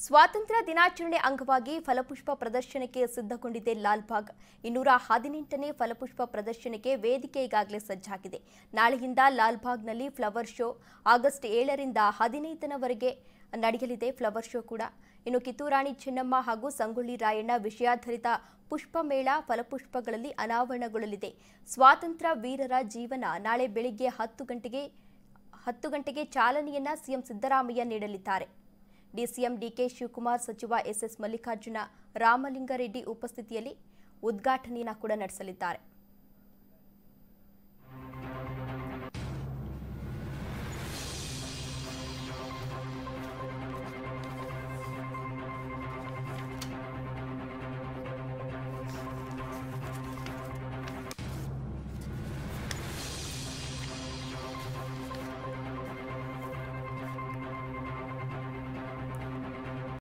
ಸ್ವಾತಂತ್ರ್ಯ ದಿನಾಚರಣೆ ಅಂಗವಾಗಿ ಫಲಪುಷ್ಪ ಪ್ರದರ್ಶನಕ್ಕೆ ಸಿದ್ಧಗೊಂಡಿದೆ ಲಾಲ್ಬಾಗ್ 218ನೇ ಫಲಪುಷ್ಪ ಪ್ರದರ್ಶನಕ್ಕೆ ವೇದಿಕೆ ಈಗಾಗಲೇ ಸಜ್ಜಾಗಿದೆ. ನಾಳೆಯಿಂದ ಲಾಲ್ಬಾಗ್ನಲ್ಲಿ ಫ್ಲವರ್ ಶೋ ಆಗಸ್ಟ್ 7ರಿಂದ 15ರವರೆಗೆ ನಡೆಯಲಿದೆ. ಫ್ಲವರ್ ಶೋ ಕೂಡ ಇನ್ನು ಕಿತ್ತೂರಾಣಿ ಚೆನ್ನಮ್ಮ ಹಾಗೂ ಸಂಗೊಳ್ಳಿ ರಾಯಣ್ಣ ವಿಷಯಾಧಾರಿತ ಪುಷ್ಪ ಮೇಳ ಫಲಪುಷ್ಪಗಳಲ್ಲಿ ಅನಾವರಣಗೊಳ್ಳಲಿದೆ. ಸ್ವಾತಂತ್ರ್ಯ ವೀರರ ಜೀವನ ನಾಳೆ ಬೆಳಿಗ್ಗೆ 10 ಗಂಟೆಗೆ ಚಾಲನೆಯನ್ನ ಸಿಎಂ ಸಿದ್ದರಾಮಯ್ಯ ನೀಡಲಿದ್ದಾರೆ. ಡಿಸಿಎಂ ಡಿಕೆ ಶಿವಕುಮಾರ್, ಸಚಿವ ಎಸ್ಎಸ್ ಮಲ್ಲಿಕಾರ್ಜುನ ರಾಮಲಿಂಗಾರೆಡ್ಡಿ ಉಪಸ್ಥಿತಿಯಲ್ಲಿ ಉದ್ಘಾಟನೆಯನ್ನು ಕೂಡ ನಡೆಸಲಿದ್ದಾರೆ.